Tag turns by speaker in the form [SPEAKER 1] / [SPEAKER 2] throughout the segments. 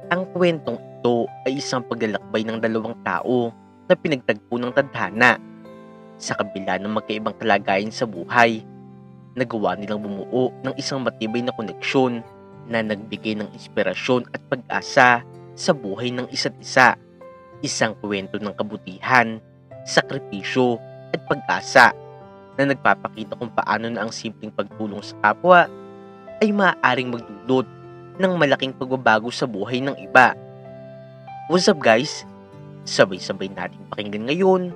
[SPEAKER 1] Ang kwentong ito ay isang paglalakbay ng dalawang tao na pinagtagpo ng tadhana. Sa kabila ng magkaibang kalagayan sa buhay, nagawa nilang bumuo ng isang matibay na koneksyon na nagbigay ng inspirasyon at pag-asa sa buhay ng isa't isa. Isang kwento ng kabutihan, sakripisyo at pag-asa na nagpapakita kung paano na ang simpleng pagtulong sa kapwa ay maaaring magdulot ng malaking pagbabago sa buhay ng iba. What's up guys? Sabay-sabay nating pakinggan ngayon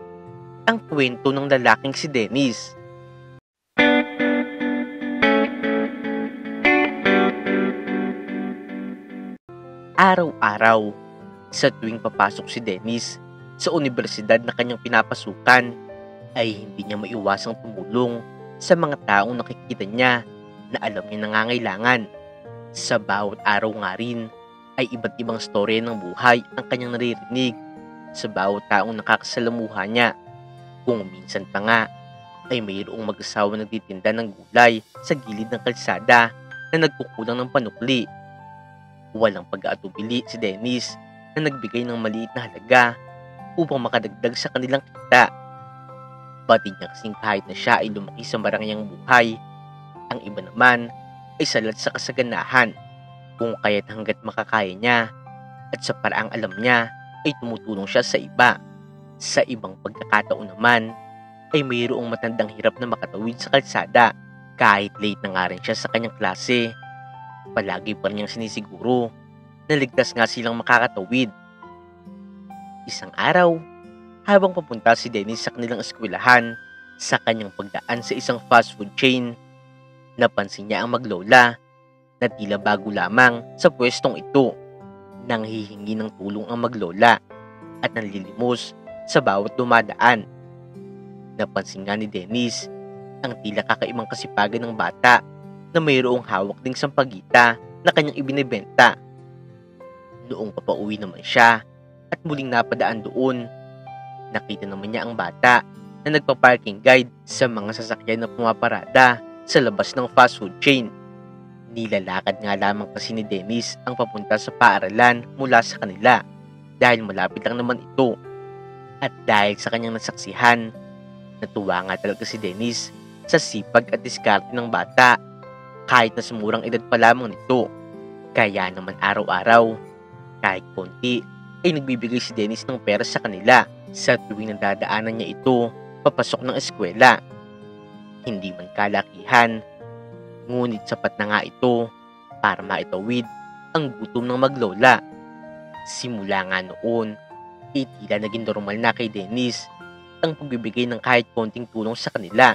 [SPEAKER 1] ang kwento ng lalaking si Dennis. Araw-araw, sa tuwing papasok si Dennis sa universidad na kanyang pinapasukan, ay hindi niya maiwasang tumulong sa mga taong nakikita niya na alam niya nangangailangan. Sa bawat araw nga rin ay iba't ibang storya ng buhay ang kanyang naririnig sa bawat taong nakakasalamuha niya. Kung minsan pa nga ay mayroong mag-asawa nagtitinda ng gulay sa gilid ng kalsada na nagkukulang ng panukli. Walang pag-aatubili si Dennis na nagbigay ng maliit na halaga upang makadagdag sa kanilang kita. Batid niya kasing kahit na siya ay lumaki sa marangyang buhay, ang iba naman ay salat sa kasaganahan, kung kaya't hanggat makakaya niya at sa paraang alam niya ay tumutulong siya sa iba. Sa ibang pagkakataon naman ay mayroong matandang hirap na makatawid sa kalsada. Kahit late na nga rin siya sa kanyang klase, palagi pa rin niyang sinisiguro na ligtas nga silang makakatawid. Isang araw, habang papunta si Dennis sa kanilang eskwelahan, sa kanyang pagdaan sa isang fast food chain, napansin niya ang maglola na tila bago lamang sa pwestong ito. Nang hihingi ng tulong ang maglola at nanlilimos sa bawat dumadaan. Napansin nga ni Dennis ang tila kakaibang kasipagan ng bata na mayroong hawak ding sampagita na kanyang ibinebenta. Noong papauwi naman siya at muling napadaan doon, nakita naman niya ang bata na nagpa-parking guide sa mga sasakyan na pumaparada sa labas ng fast food chain. Nilalakad nga lamang kasi ni Dennis ang papunta sa paaralan mula sa kanila dahil malapit lang naman ito. At dahil sa kanyang nasaksihan, natuwa nga talaga si Dennis sa sipag at diskarte ng bata kahit na sa murang edad pa lamang nito. Kaya naman araw-araw, kahit konti, ay nagbibigay si Dennis ng pera sa kanila sa tuwing nadadaanan niya ito papasok ng eskwela. Hindi man kalakihan, ngunit sapat na nga ito para maitawid ang gutom ng maglola. Simula nga noon, tila naging normal na kay Dennis ang pagbibigay ng kahit konting tulong sa kanila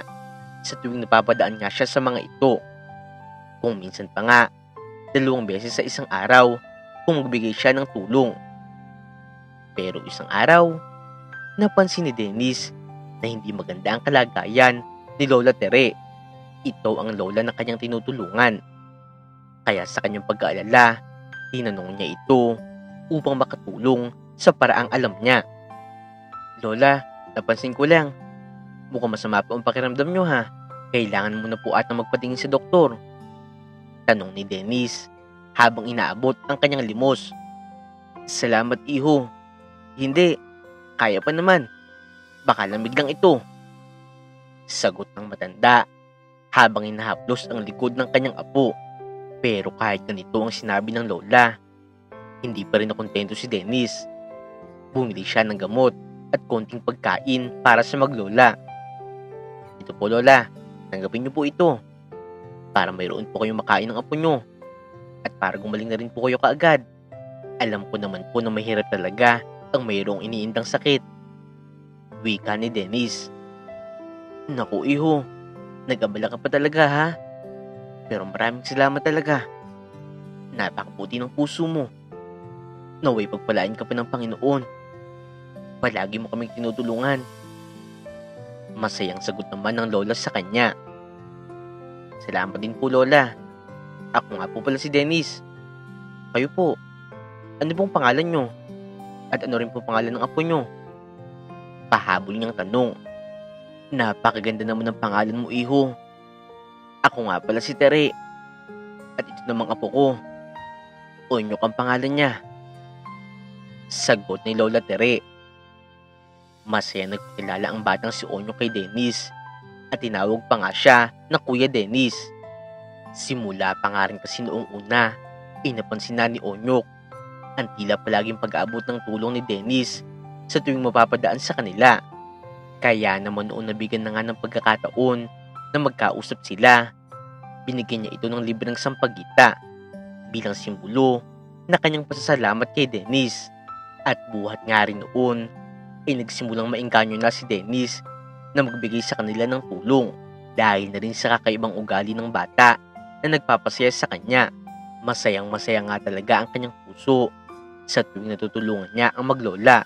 [SPEAKER 1] sa tuwing napapadaan nga siya sa mga ito. Kung minsan pa nga, 2 beses sa isang araw kung magbigay siya ng tulong. Pero isang araw, napansin ni Dennis na hindi maganda ang kalagayan ni Lola Tere. Ito ang lola na kanyang tinutulungan. Kaya sa kanyang pag-aalala, tinanong niya ito upang makatulong sa paraang alam niya. Lola, napansin ko lang, mukhang masama po ang pakiramdam niyo ha. Kailangan mo na po ata magpatingin sa doktor. Tanong ni Dennis habang inaabot ang kanyang limos. Salamat iho. Hindi, kaya pa naman. Baka lamig lang ito. Sagot ng matanda habang inahaplos ang likod ng kanyang apo. Pero kahit ganito ang sinabi ng lola, hindi pa rin nakontento si Dennis. Bumili siya ng gamot at konting pagkain para sa maglola. Ito po lola, tanggapin niyo po ito. Para mayroon po kayong makain ng apo niyo. At para gumaling na rin po kayo kaagad. Alam ko naman po na mahirap talaga ang mayroong iniindang sakit. Wika ni Dennis. Naku iho, nag-abala ka pa talaga ha. Pero maraming salamat talaga. Napakabuti ng puso mo. Naway pagpalain ka pa ng Panginoon. Palagi mo kaming tinutulungan. Masayang sagot naman ng lola sa kanya. Salamat din po lola. Ako nga po pala si Dennis. Kayo po, ano pong pangalan nyo? At ano rin po pangalan ng apo nyo? Pahabol niyang tanong. Napakaganda naman ng pangalan mo iho. Ako nga pala si Tere. At ito namang apo ko. Onyok ang pangalan niya. Sagot ni Lola Tere. Masaya nagpakilala ang batang si Onyok kay Dennis at tinawag pa nga siya na Kuya Dennis. Simula pa nga rin kasi noong una, napansin na ni Onyok ang tila palaging pag-aabot ng tulong ni Dennis sa tuwing mapapadaan sa kanila. Kaya naman noon nabigyan na nga ng pagkakataon na magkausap sila, binigyan niya ito ng libreng sampagita bilang simbolo na kanyang pasasalamat kay Dennis. At buhat nga rin noon ay nagsimulang maengganyo na si Dennis na magbigay sa kanila ng tulong dahil na rin sa kakaibang ugali ng bata na nagpapasaya sa kanya. Masayang masaya nga talaga ang kanyang puso sa tuwing natutulungan niya ang maglola.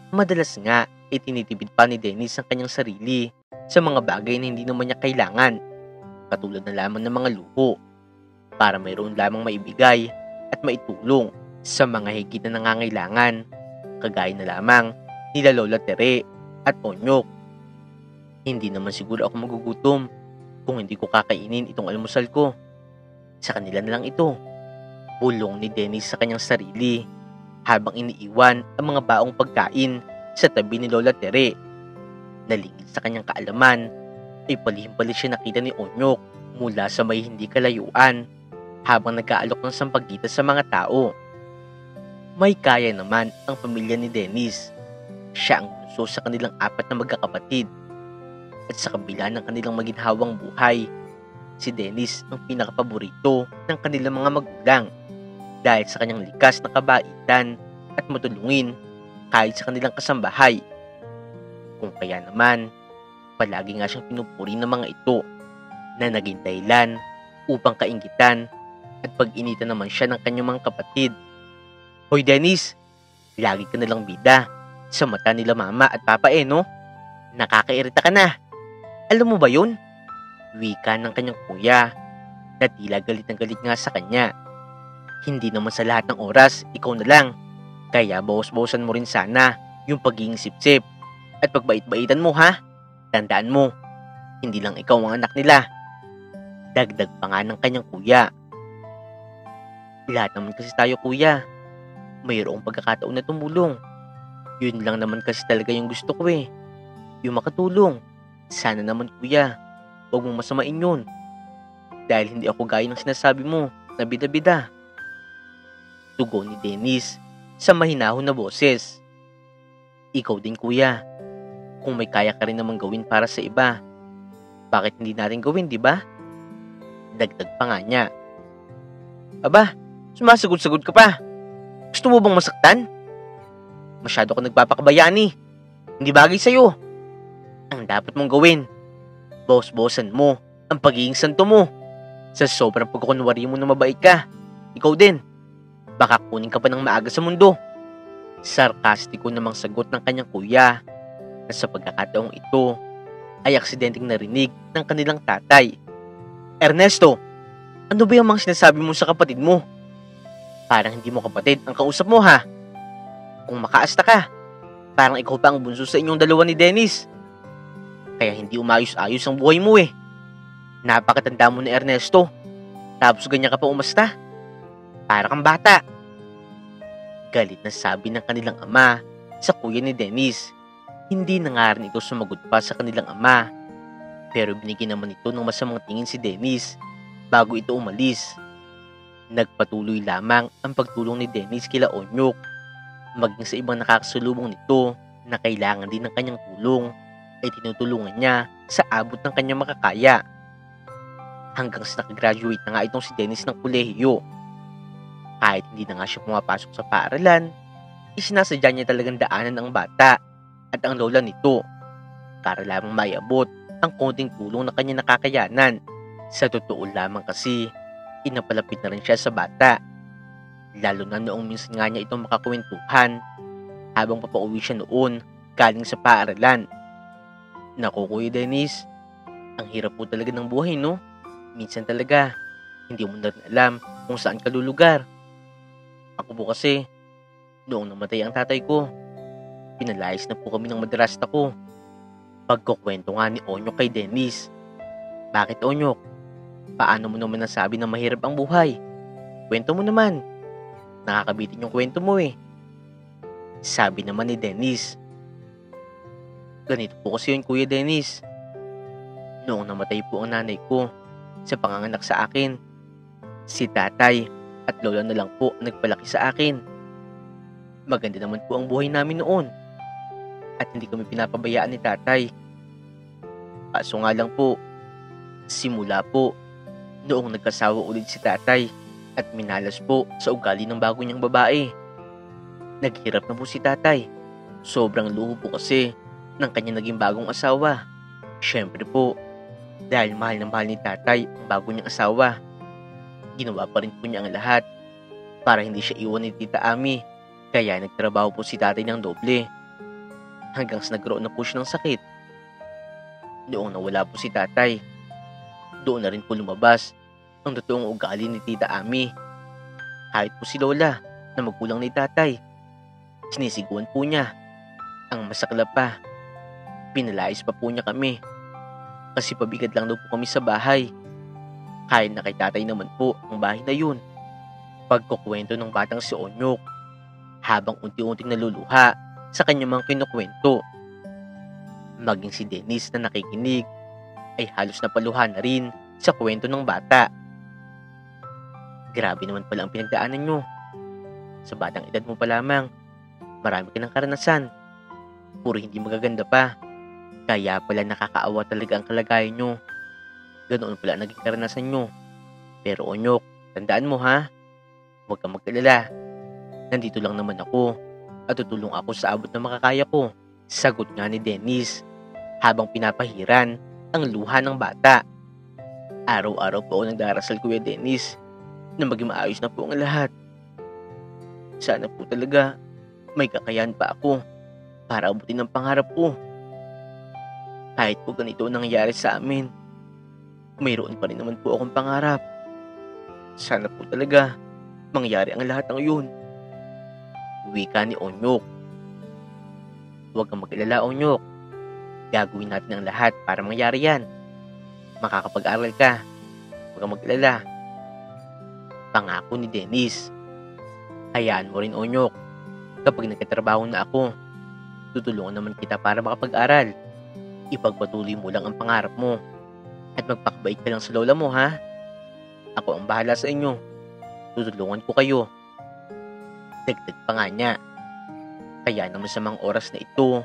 [SPEAKER 1] Madalas nga ay tinitipid pa ni Dennis ang kanyang sarili sa mga bagay na hindi naman niya kailangan, katulad na lamang ng mga luho, para mayroon lamang maibigay at maitulong sa mga higit na nangangailangan, kagaya na lamang nila Lola Tere at Onyok. Hindi naman siguro ako magugutom kung hindi ko kakainin itong almusal ko. Sa kanila na lang ito, bulong ni Dennis sa kanyang sarili habang iniiwan ang mga baong pagkain sa tabi ni Lola Tere. Nalingid sa kanyang kaalaman ay palihim-palih siya nakita ni Onyok mula sa may hindi kalayuan habang nag-aalok ng sampagita sa mga tao. May kaya naman ang pamilya ni Dennis. Siya ang bunso sa kanilang 4 na magkakapatid. At sa kabila ng kanilang maginhawang buhay, si Dennis ang pinakapaborito ng kanilang mga magulang dahil sa kanyang likas na kabaitan at matulungin kahit sa kanilang kasambahay. Kung kaya naman, palagi nga siyang pinupuri ng mga ito na naging dahilan upang kainggitan at pag-initan naman siya ng kanyang mga kapatid. Hoy Dennis, lagi ka nalang bida sa mata nila mama at papa no? Nakakairita ka na. Alam mo ba yun? Wika ng kanyang kuya na tila galit na galit nga sa kanya. Hindi naman sa lahat ng oras, ikaw na lang. Kaya bawas-bawasan mo rin sana yung pagiging sip-sip at pagbait-baitan mo ha. Tandaan mo, hindi lang ikaw ang anak nila. Dagdag pa nga ng kanyang kuya. Lahat naman kasi tayo kuya, mayroong pagkakataon na tumulong. Yun lang naman kasi talaga yung gusto ko yung makatulong. Sana naman kuya, huwag mong masamain yun. Dahil hindi ako gaya ng sinasabi mo na bida-bida. Tugon ni Dennis sa mahinahon na boses. Ikaw din kuya, kung may kaya ka rin naman gawin para sa iba, bakit hindi natin gawin, di ba? Dagdag pa nga niya. Aba, sumasagot-sagot ka pa. Gusto mo bang masaktan? Masyado ka nagpapakabayani. Hindi bagay sa'yo. Ang dapat mong gawin, bawas-bawasan mo ang pagiging santo mo. Sa sobrang pagkukunwari mo na mabait ka, ikaw din, baka kunin ka pa ng maaga sa mundo. Sarkastiko namang sagot ng kanyang kuya na sa pagkakataong ito ay aksidenteng narinig ng kanilang tatay. Ernesto, ano ba yung mga sinasabi mo sa kapatid mo? Parang hindi mo kapatid ang kausap mo ha. Kung makaasta ka, parang ikaw pa ang bunso sa inyong dalawa ni Dennis. Kaya hindi umayos-ayos ang buhay mo Napakatanda mo ni Ernesto, tapos ganyan ka pa umasta. Para kang bata. Galit na sabi ng kanilang ama sa kuya ni Dennis. Hindi na nga rin ito sumagot pa sa kanilang ama. Pero binigyan naman ito ng masamang tingin si Dennis bago ito umalis. Nagpatuloy lamang ang pagtulong ni Dennis kila Onyok, maging sa ibang nakakasalubong nito na kailangan din ng kanyang tulong ay tinutulungan niya sa abot ng kanyang makakaya. Hanggang sa nakagraduate na nga itong si Dennis ng kolehiyo. Kahit hindi na nga siya pumapasok sa paaralan, isinasadya niya talagang daanan ang bata at ang lola nito para lamang maiabot ang konting tulong na kanya nakakayanan. Sa totoo lamang kasi, inapalapit na rin siya sa bata. Lalo na noong minsan nga niya itong makakwentuhan habang papauwi siya noon galing sa paaralan. Naku Kuya Dennis, ang hirap po talaga ng buhay no? Minsan talaga, hindi mo na rin alam kung saan ka lulugar. Ako po kasi, noong namatay ang tatay ko, pinalayas na po kami ng madrasta ko. Pagkukwento nga ni Onyok kay Dennis. Bakit Onyok? Paano mo naman nasabi na mahirap ang buhay? Kwento mo naman. Nakakabitin yung kwento mo Sabi naman ni Dennis. Ganito po kasi yun, Kuya Dennis. Noong namatay po ang nanay ko sa panganganak sa akin, si tatay at lola na lang po nagpalaki sa akin. Maganda naman po ang buhay namin noon at hindi kami pinapabayaan ni tatay. Kaso nga lang po, simula po noong nagkasawa ulit si tatay at minalas po sa ugali ng bago niyang babae. Naghirap na po si tatay. Sobrang luho po kasi ng kanya naging bagong asawa. Syempre po, dahil mahal na mahal ni tatay ang bago niyang asawa, ginawa pa rin po niya ang lahat para hindi siya iwan ni Tita Ami. Kaya nagtrabaho po si tatay ng doble hanggang sa nagkaroon na po siya ng sakit. Noong nawala po si tatay, doon na rin po lumabas ang totoong ugali ni Tita Ami. Kahit po si Lola na magulang ni tatay, sinisiguan po niya. Ang masakla pa, pinalayas pa po niya kami kasi pabigat lang daw po kami sa bahay. Kahit na kay tatay naman po ang bahay na yun. Pagkukwento ng batang si Onyok habang unti-unting naluluha sa kanyang mga kinukwento. Maging si Dennis na nakikinig ay halos napaluhan na rin sa kwento ng bata. Grabe naman pala ang pinagdaanan nyo. Sa batang edad mo pa lamang, marami ka ng karanasan. Puro hindi magaganda pa. Kaya pala nakakaawa talaga ang kalagayan nyo. Ganoon pala naging karanasan nyo. Pero Onyok, tandaan mo ha, huwag kang mag-alala. Nandito lang naman ako at tutulong ako sa abot na makakaya ko. Sagot nga ni Dennis habang pinapahiran ang luha ng bata. Araw-araw po ako nagdarasal, Kuya Dennis, na maging maayos na po ang lahat. Sana po talaga may kakayahan pa ako para abutin ang pangarap ko. Kahit po ganito ang nangyayari sa amin, mayroon pa rin naman po akong pangarap. Sana po talaga mangyari ang lahat ng yun. Wika ni Onyok. Huwag kang mag-alala, Onyok. Gagawin natin ang lahat para mangyari yan. Makakapag-aral ka. Huwag kang mag-alala. Pangako ni Dennis. Hayaan mo rin, Onyok. Kapag nagkatrabaho na ako, tutulungan naman kita para makapag-aral. Ipagpatuloy mo lang ang pangarap mo. At magpakabait ka lang sa lola mo, ha? Ako ang bahala sa inyo. Tutulungan ko kayo. Dagdag pa nga niya. Kaya naman sa mga oras na ito,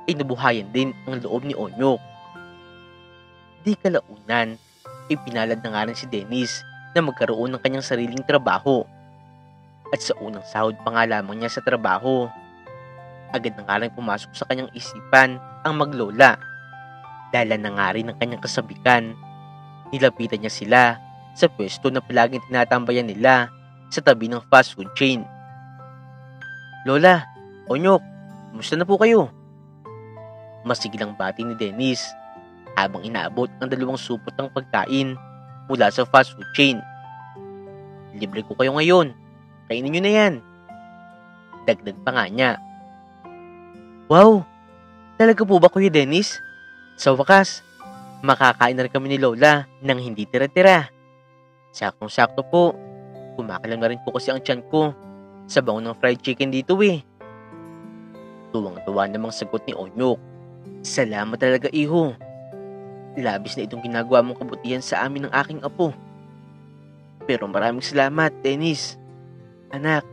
[SPEAKER 1] ay nabuhayan din ang loob ni Onyok. Di kalaunan, ay pinalad na nga rin si Dennis na magkaroon ng kanyang sariling trabaho. At sa unang sahod pa nga lamang niya sa trabaho, agad na nga rin pumasok sa kanyang isipan ang maglola. Dala na nga rin ng kanyang kasabikan, nilapitan niya sila sa pwesto na palaging tinatambayan nila sa tabi ng fast food chain. Lola, Onyok, kumusta na po kayo? Masigilang bati ni Dennis habang inaabot ang 2 supot ng pagkain mula sa fast food chain. Libre ko kayo ngayon. Kainin nyo na yan. Dagdag pa nga niya. Wow! Talaga po ba, Kuya Dennis? Sa wakas, makakain na rin kami ni Lola nang hindi tira-tira. Saktong-sakto po. Kumakalam na rin po kasi ang tiyan ko sa bango ng fried chicken dito eh. Tuwang-tuwa namang sagot ni Onyok. Salamat talaga, iho. Labis na itong ginagawa mong kabutihan sa amin ng aking apo. Pero maraming salamat, Dennis. Anak,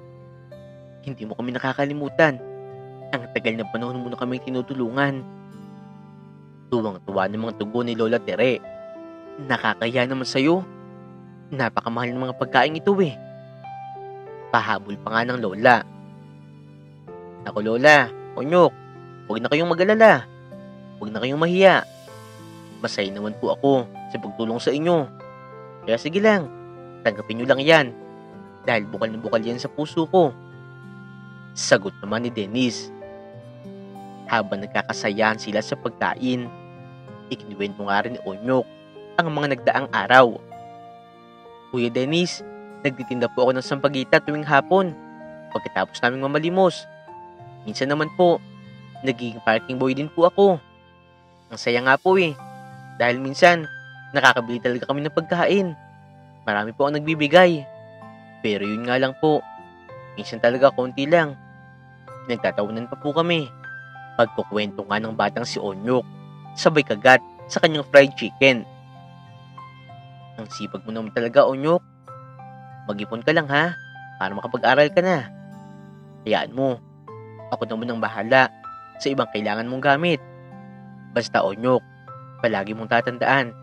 [SPEAKER 1] hindi mo kami nakakalimutan. Ang tagal na panahon mo na kaming tinutulungan. Tuwang-tuwa ng mga tugon ni Lola Tere. Nakakaya naman sa'yo. Napakamahal ng mga pagkain ito eh. Pahabol pa nga ng Lola. Ako Lola, Onyok, huwag na kayong mag-alala. Huwag na kayong mahiya. Masaya naman po ako sa pagtulong sa inyo. Kaya sige lang, tanggapin nyo lang yan. Dahil bukal na bukal yan sa puso ko. Sagot naman ni Dennis. Habang nagkakasayahan sila sa pagkain, ikinuwento nga rin ni Onyok ang mga nagdaang araw. Kuya Dennis, nagtitinda po ako ng sampagita tuwing hapon pagkatapos naming mamalimos. Minsan naman po, nagiging parking boy din po ako. Ang saya nga po eh, dahil minsan nakakabili talaga kami ng pagkain. Marami po ang nagbibigay. Pero yun nga lang po, minsan talaga konti lang. Nagtatawanan pa po kami. Pagkukwento nga ng batang si Onyok, sabay kagat sa kanyang fried chicken. Ang sipag mo naman talaga, Onyok. Mag-ipon ka lang ha, para makapag-aral ka na. Hayaan mo, ako naman ang bahala sa ibang kailangan mong gamit. Basta Onyok, palagi mong tatandaan,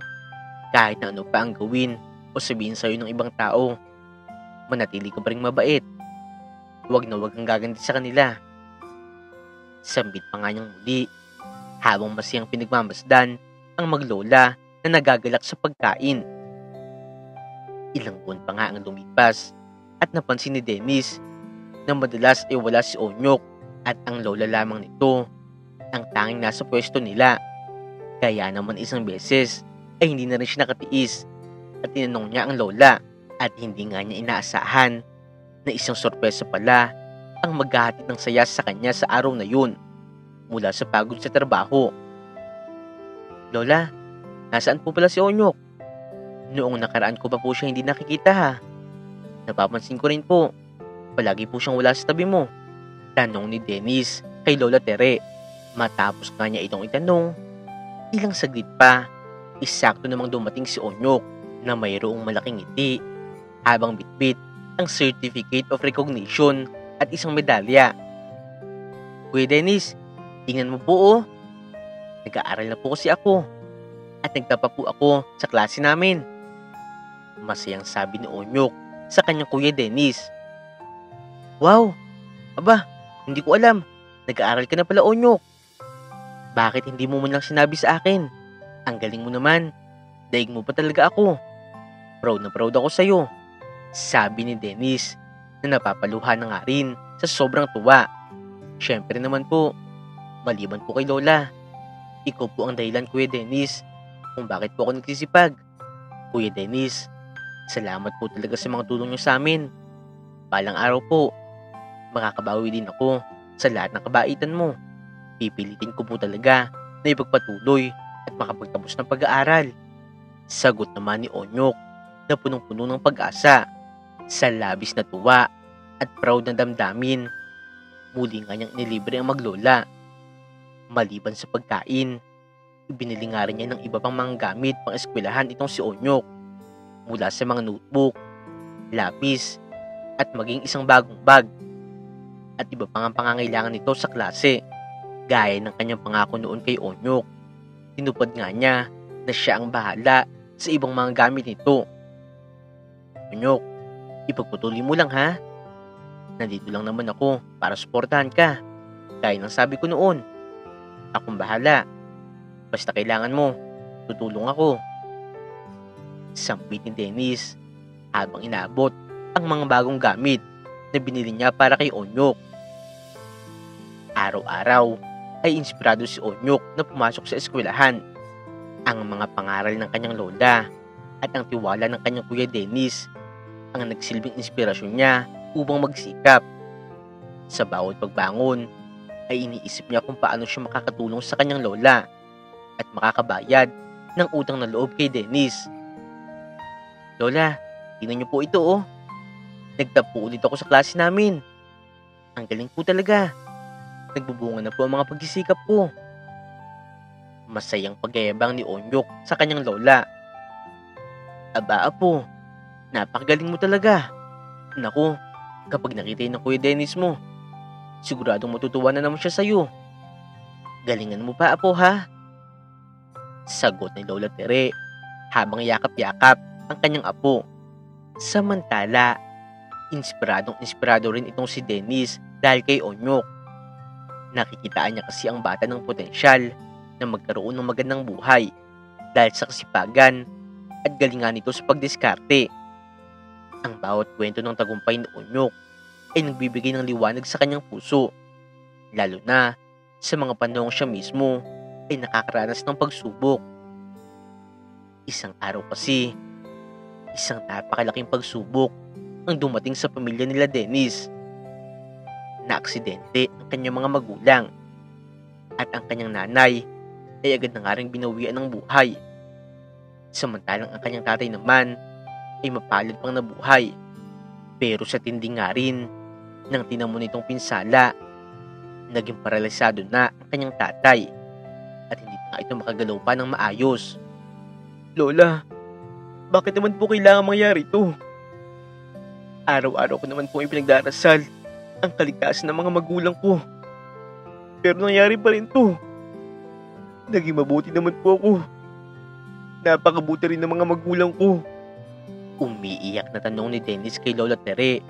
[SPEAKER 1] kahit na ano pa ang gawin o sabihin sa'yo ng ibang tao, manatili ka pa rin mabait. Huwag na huwag kang gaganti sa kanila. Sambit pa nga niyang muli, habang masiyang pinagmamasdan ang maglola na nagagalak sa pagkain. Ilang buwan pa nga ang lumipas at napansin ni Dennis na madalas ay wala si Onyok at ang lola lamang nito ang tanging nasa pwesto nila. Kaya naman isang beses ay hindi na rin siya nakatiis at tinanong niya ang lola at hindi nga niya inaasahan na isang sorpresa pala ang maghahatid ng saya sa kanya sa araw na yun mula sa pagod sa trabaho. Lola, nasaan po pala si Onyok? Noong nakaraan ko pa po siya hindi nakikita ha. Napapansin ko rin po, palagi po siyang wala sa tabi mo. Tanong ni Dennis kay Lola Tere. Matapos nga niya itong itanong, ilang saglit pa, isakto namang dumating si Onyok na mayroong malaking ngiti habang bitbit ang Certificate of Recognition at isang medalya. Kuya Dennis, tingnan mo po oh. Nag-aaral na po kasi ako at nagtapa po ako sa klase namin. Masayang sabi ni Onyok sa kanyang Kuya Dennis. Wow! Aba, hindi ko alam. Nag-aaral ka na pala, Onyok. Bakit hindi mo man lang sinabi sa akin? Ang galing mo naman. Daig mo pa talaga ako. Proud na proud ako sa'yo. Sabi ni Dennis na napapaluha na nga rin sa sobrang tuwa. Syempre naman po, maliban po kay Lola. Ikaw po ang dahilan, Kuya Dennis, kung bakit po ako nagsisipag. Kuya Dennis, salamat po talaga sa mga tulong niyo sa amin. Palang araw po, makakabawi din ako sa lahat ng kabaitan mo. Pipilitin ko po talaga na ipagpatuloy at makapagtapos ng pag-aaral. Sagot naman ni Onyok na punong-puno ng pag-asa. Sa labis na tuwa at proud na damdamin, muli nga niyang inilibre ang maglola. Maliban sa pagkain, ibinili nga rin niya ng iba pang mga gamit pang eskwelahan itong si Onyok. Mula sa mga notebook, lapis, at maging isang bagong bag. At iba pang ang pangangailangan nito sa klase. Gaya ng kanyang pangako noon kay Onyok, tinupad nga niya na siya ang bahala sa ibang mga gamit nito. Onyok, ipagpatuloy mo lang ha. Nandito lang naman ako para suportahan ka. Gaya ng sabi ko noon, akong bahala. Basta kailangan mo, tutulong ako. Sampit ni Dennis habang inaabot ang mga bagong gamit na binili niya para kay Onyok. Araw-araw ay inspirado si Onyok na pumasok sa eskwelahan. Ang mga pangaral ng kanyang lola at ang tiwala ng kanyang Kuya Dennis ang nagsilbing inspirasyon niya upang magsikap. Sa bawat pagbangon ay iniisip niya kung paano siya makakatulong sa kanyang lola at makakabayad ng utang na loob kay Dennis. Lola, tingnan niyo po ito oh. Nagtapo ulit ako sa klase namin. Ang galing po talaga. Nagbubunga na po ang mga pagsisikap ko. Masayang pagyayabang ni Onyok sa kanyang lola. Aba apo, napakagaling mo talaga. Naku, kapag nakita ng Kuya Dennis mo, siguradong matutuwa na naman siya sa'yo. Galingan mo pa apo ha? Sagot ni Lola Tere habang yakap-yakap ang kanyang apo. Samantala, inspirado rin itong si Dennis dahil kay Onyok. Nakikitaan niya kasi ang bata ng potensyal na magkaroon ng magandang buhay dahil sa kasipagan at galingan nito sa pagdiskarte. Ang bawat kwento ng tagumpay ni Onyok ay nagbibigay ng liwanag sa kanyang puso, lalo na sa mga panahong siya mismo ay nakakaranas ng pagsubok. Isang araw kasi, isang napakalaking pagsubok ang dumating sa pamilya nila Dennis. Naaksidente ang kanyang mga magulang at ang kanyang nanay ay agad na nga ring binawian ng buhay. Samantalang ang kanyang tatay naman ay mapalad pang nabuhay. Pero sa tindi nga rin ng tinamo nitong pinsala, Naging paralisado na ang kanyang tatay at hindi na nga ito makagalaw pa ng maayos. Lola, bakit naman po kailangan mangyari ito? Araw-araw ko naman po ipinagdarasal ang kaligtasan ng mga magulang ko. Pero nangyari pa rin to. Naging mabuti naman po ako. Napakabuti rin ng mga magulang ko. Umiiyak na tanong ni Dennis kay Lola Tere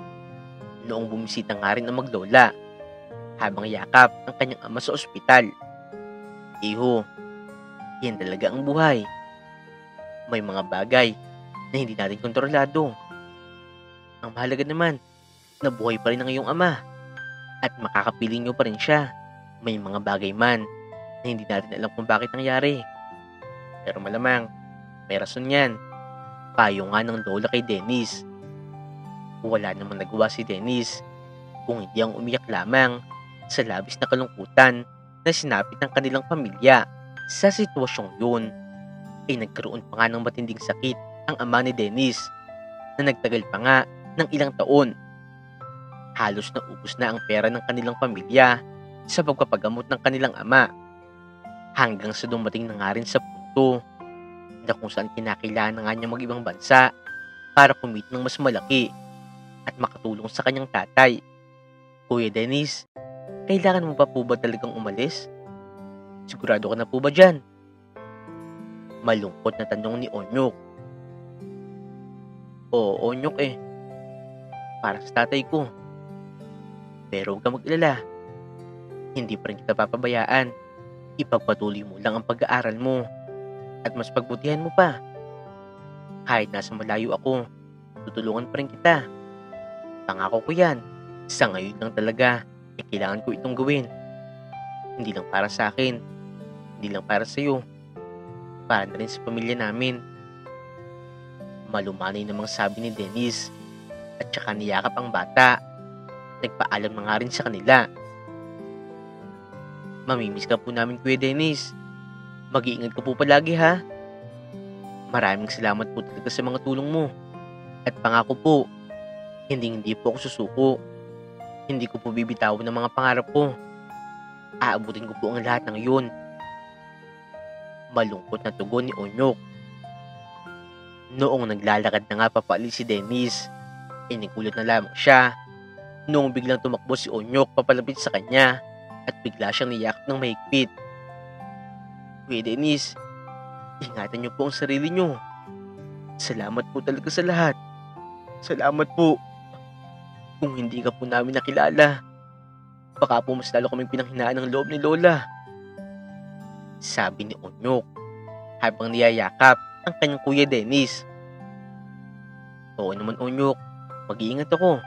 [SPEAKER 1] noong bumisita nga rin ang maglola habang yakap ang kanyang ama sa ospital. Iho, yan talaga ang buhay. May mga bagay na hindi natin kontrolado. Ang mahalaga naman, nabuhay pa rin ang iyong ama at makakapiling niyo pa rin siya. May mga bagay man na hindi natin alam kung bakit nangyari. Pero malamang, may rason yan. Payo nga ng lola kay Dennis. Wala namang nagawa si Dennis kung hindi ang umiyak lamang sa labis na kalungkutan na sinapit ng kanilang pamilya. Sa sitwasyong yun, ay nagkaroon pa nga ng matinding sakit ang ama ni Dennis na nagtagal pa nga ng ilang taon. Halos naubos na ang pera ng kanilang pamilya sa pagpapagamot ng kanilang ama hanggang sa dumating na nga rin sa punto na kung saan kinakailangan na nga niya mag-ibang bansa para kumit ng mas malaki at makatulong sa kanyang tatay. Kuya Dennis, kailangan mo pa po ba talagang umalis? Sigurado ka na po ba dyan? Malungkot na tanong ni Onyok. Oo, Onyok para sa tatay ko. Pero huwag kang mag-alala. Hindi pa rin kita papabayaan. Ipagpatuloy mo lang ang pag-aaral mo at mas pagbutihan mo pa. Kahit nasa malayo ako, tutulungan pa rin kita. Pangako ko yan. Sa ngayon lang talaga, kailangan ko itong gawin. Hindi lang para sa akin, hindi lang para sa iyo, para na rin sa pamilya namin. Malumanay namang sabi ni Dennis at saka niyakap ang bata. Nagpaalam na nga rin sa kanila. Mamimiss ka po namin, Kuya Dennis. Mag-iingat ka po palagi, ha? Maraming salamat po talaga sa mga tulong mo. At pangako po, hindi po ako susuko. Hindi ko po bibitawan ng mga pangarap ko. Aabutin ko po ang lahat ng iyon. Malungkot na tugon ni Onyok. Noong naglalakad na nga papaalis si Dennis, nagulat na lamang siya noong biglang tumakbo si Onyok papalapit sa kanya at bigla siyang niyakap ng mahigpit. Kuya Dennis, ingatan niyo po ang sarili niyo. Salamat po talaga sa lahat. Salamat po. Kung hindi ka po namin nakilala, baka po mas lalo kaming pinanghinaan ng loob ni Lola. Sabi ni Onyok habang niyayakap ang kanyang Kuya Dennis. Oo naman, Onyok, mag-iingat ako.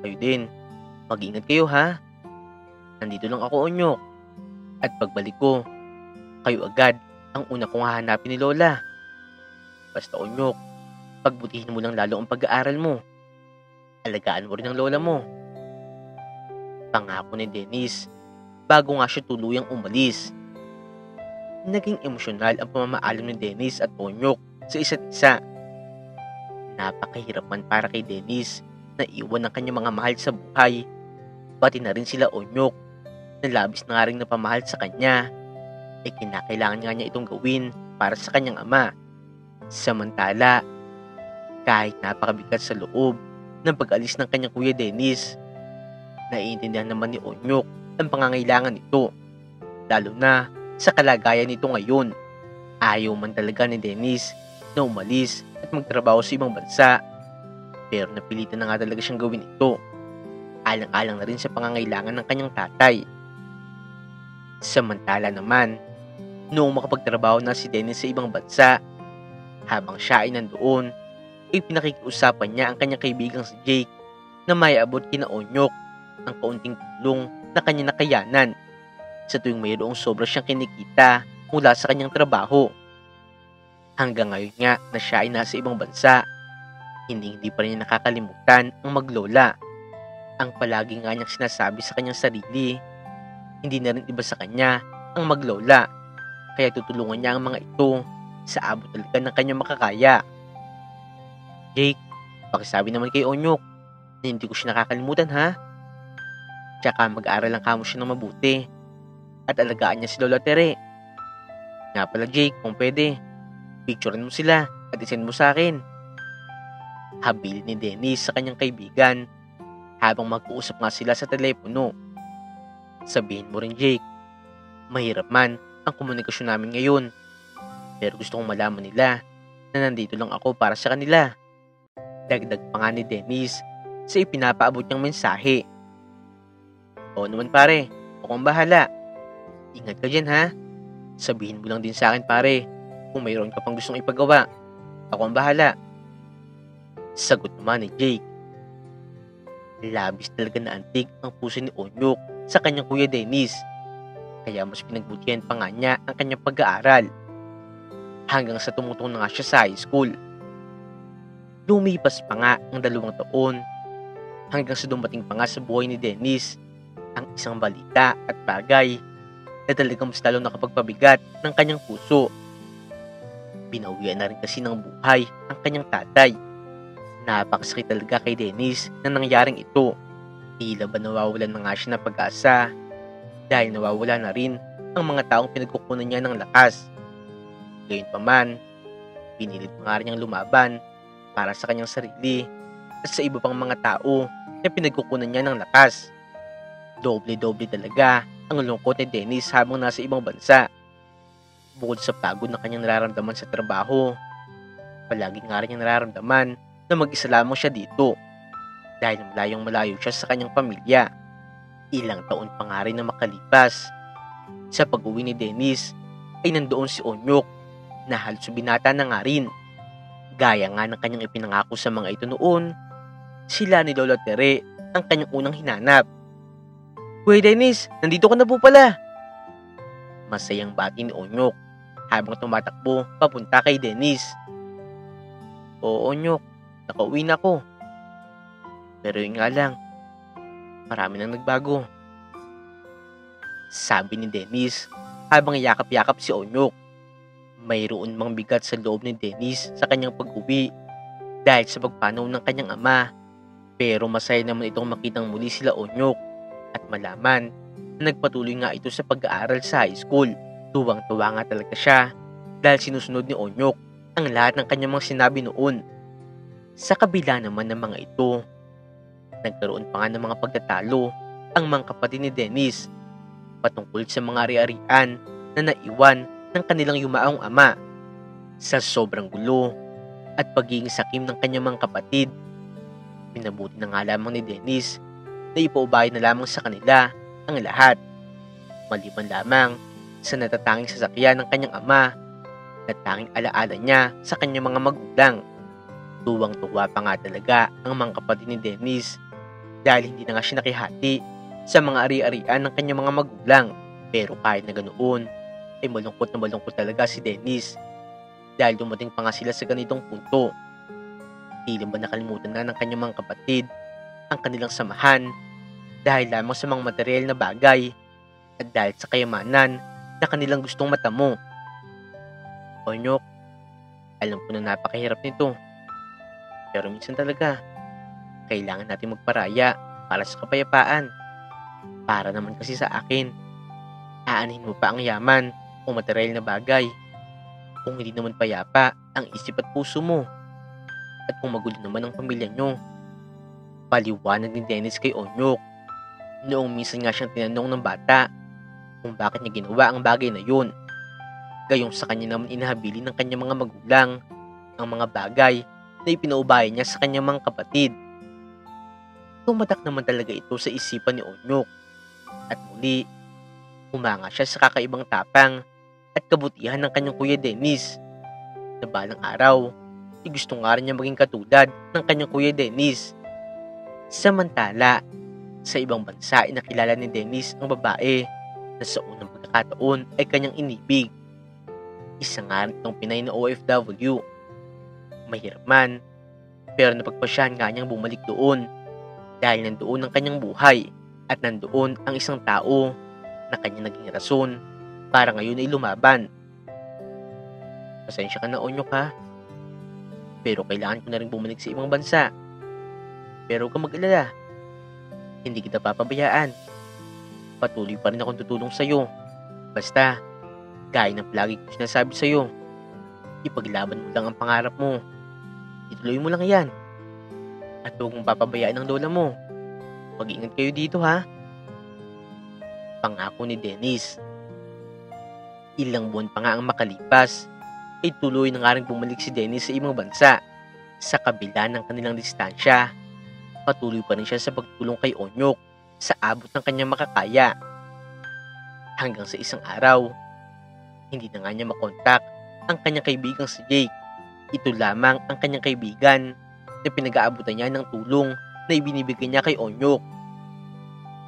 [SPEAKER 1] Kayo din, mag-iingat kayo, ha? Nandito lang ako, Onyok. At pagbalik ko, kayo agad ang una kong hahanapin ni Lola. Basta, Onyok, pagbutihin mo lang lalo ang pag-aaral mo. Alagaan mo rin ang lola mo. Pangako ni Dennis bago nga siya tuluyang umalis. Naging emosyonal ang pamamaalam ni Dennis at Onyok sa isa't isa. Napakahirap man para kay Dennis na iwan ang kanyang mga mahal sa buhay. Pati na rin sila Onyok na labis na nga rin napamahal sa kanya. Kinakailangan nga niya itong gawin para sa kanyang ama. Samantala, kahit napakabigat sa loob ng pag-alis ng kanyang Kuya Dennis, naiintindihan naman ni Onyok ang pangangailangan nito, lalo na sa kalagayan nito ngayon. Ayaw man talaga ni Dennis na umalis at magtrabaho sa ibang bansa, pero napilitan na nga talaga siyang gawin ito, alang-alang na rin sa pangangailangan ng kanyang tatay. Samantala naman, noong makapagtrabaho na si Dennis sa ibang bansa, habang siya ay nandoon, pinakikiusapan niya ang kanyang kaibigang si Jake na maiabot kina Onyok ang kaunting tulong na kanya nakayanan sa tuwing mayroong sobra siyang kinikita mula sa kanyang trabaho. Hanggang ngayon nga na siya ay nasa ibang bansa, hindi pa rin niya nakakalimutan ang maglola. Ang palagi nga niyang sinasabi sa kanyang sarili, hindi na rin iba sa kanya ang maglola, kaya tutulungan niya ang mga ito sa abot talaga ng kanyang makakaya. Jake, pakisabi naman kay Onyok na hindi ko siya nakakalimutan, ha? Tsaka mag-aral lang kamo siya ng mabuti at alagaan niya si Lola Tere. Nga pala Jake, kung pwede, picturean mo sila at isend mo sa akin. Habil ni Dennis sa kanyang kaibigan habang mag-uusap nga sila sa telepono. Sabihin mo rin Jake, mahirap man ang komunikasyon namin ngayon, pero gusto kong malaman nila na nandito lang ako para sa kanila. Dagdag pa nga ni Dennis sa ipinapaabot niyang mensahe. Oo naman pare, ako ang bahala. Ingat ka dyan ha. Sabihin mo lang din sa akin pare kung mayroon ka pang gustong ipagawa. Ako ang bahala. Sagot naman ni Jake. Labis talaga na antig ang puso ni Onyok sa kanyang kuya Dennis. Kaya mas pinagbutihan pa nga niya ang kanyang pag-aaral. Hanggang sa tumutong na nga siya sa high school. Lumipas pa nga ang 2 taon hanggang sa dumating pa nga sa buhay ni Dennis ang isang balita at bagay na talagang mas lalo nakapagpabigat ng kanyang puso. Binawian na rin kasi ng buhay ang kanyang tatay. Napakasakit talaga kay Dennis na nangyaring ito. Tila ba nawawalan na nga siya ng pag-asa dahil nawawala na rin ang mga taong pinagkukunan niya ng lakas. Gayunpaman, pinilit pa nga rin niyang lumaban para sa kanyang sarili at sa iba pang mga tao na pinagkukunan niya ng lakas. Doble-doble talaga ang lungkot ni Dennis habang nasa ibang bansa. Bukod sa pagod na kanyang nararamdaman sa trabaho, palagi nga rin niyang nararamdaman na mag-isa lamang siya dito dahil malayong-malayo siya sa kanyang pamilya. Ilang taon pa nga rin na makalipas. Sa pag-uwi ni Dennis ay nandoon si Onyok na halos binata na nga rin. Gaya nga ng kanyang ipinangako sa mga ito noon, sila ni Lola Tere ang kanyang unang hinanap. Kuya Dennis, nandito ka na po pala. Masayang bati ni Onyok habang tumatakbo papunta kay Dennis. Oo Onyok, nakauwi na ako. Pero yun nga lang, marami nang nagbago. Sabi ni Dennis habang yakap-yakap si Onyok. Mayroon mang bigat sa loob ni Dennis sa kanyang pag-uwi dahil sa pagpanaw ng kanyang ama. Pero masaya naman itong makitang muli sila Onyok at malaman na nagpatuloy nga ito sa pag-aaral sa high school. Tuwang-tuwa nga talaga siya dahil sinusunod ni Onyok ang lahat ng kanyang mga sinabi noon. Sa kabila naman ng mga ito, nagkaroon pa nga ng mga pagtatalo ang mga kapatid ni Dennis patungkol sa mga ari-arian na naiwan ng kanilang yumaong ama. Sa sobrang gulo at pagiging sakim ng kanyang mga kapatid, pinabuti na nga lamang ni Dennis na ipaubaya na lamang sa kanila ang lahat, maliban lamang sa natatanging sasakyan ng kanyang ama na tanging alaala niya sa kanyang mga magulang. Tuwang-tuwa pa nga talaga ang mga kapatid ni Dennis dahil hindi na nga siya nakihati sa mga ari-arian ng kanyang mga magulang. Pero kahit na ganoon, ay malungkot na malungkot talaga si Dennis dahil dumating pa nga sila sa ganitong punto. Tila ba nakalimutan na ng kanyang mga kapatid ang kanilang samahan dahil lamang sa mga material na bagay at dahil sa kayamanan na kanilang gustong matamo. Onyok, alam ko na napakahirap nito. Pero minsan talaga, kailangan natin magparaya para sa kapayapaan. Para naman kasi sa akin, aanhin mo pa ang yaman o material na bagay kung hindi naman payapa ang isip at puso mo. At kung magulo naman ang pamilya nyo. Paliwanag ni Dennis kay Onyok. Noong minsan nga siyang tinanong ng bata kung bakit niya ginawa ang bagay na yun. Gayong sa kanya naman inahabili ng kanyang mga magulang ang mga bagay na ipinaubaya niya sa kanyang mga kapatid. Tumatak naman talaga ito sa isipan ni Onyok. At muli, humanga siya sa kakaibang tapang at kabutihan ng kanyang kuya Dennis. Na balang araw, gusto nga rin niya maging katulad ng kanyang kuya Dennis. Samantala, sa ibang bansa ay nakilala ni Dennis ang babae na sa unang pagkakataon ay kanyang inibig. Isa nga rin itong Pinay na OFW. Mahirap man, pero napagpasyahan nga niyang bumalik doon dahil nandoon ang kanyang buhay at nandoon ang isang tao na kanyang naging rason para ngayon ay lumaban. Pasensya ka na Onyok ha, pero kailangan ko na rin bumalik sa ibang bansa. Pero huwag kang mag-alala, hindi kita papabayaan. patuloy pa rin akong tutulong sa'yo. Basta, gaya ng palagi ko sinasabi sa'yo, ipaglaban mo lang ang pangarap mo. Ituloy mo lang yan. At huwag mong papabayaan ng lola mo. Mag-iingat kayo dito ha. Pangako ni Dennis. Ilang buwan pa nga ang makalipas, ay tuloy na nga rin bumalik si Dennis sa ibang bansa. Sa kabila ng kanilang distansya, patuloy pa rin siya sa pagtulong kay Onyok sa abot ng kanyang makakaya. Hanggang sa isang araw, hindi na nga niya makontak ang kanyang kaibigang si Jake. Ito lamang ang kanyang kaibigan na pinag-aabutan niya ng tulong na ibinibigay niya kay Onyok.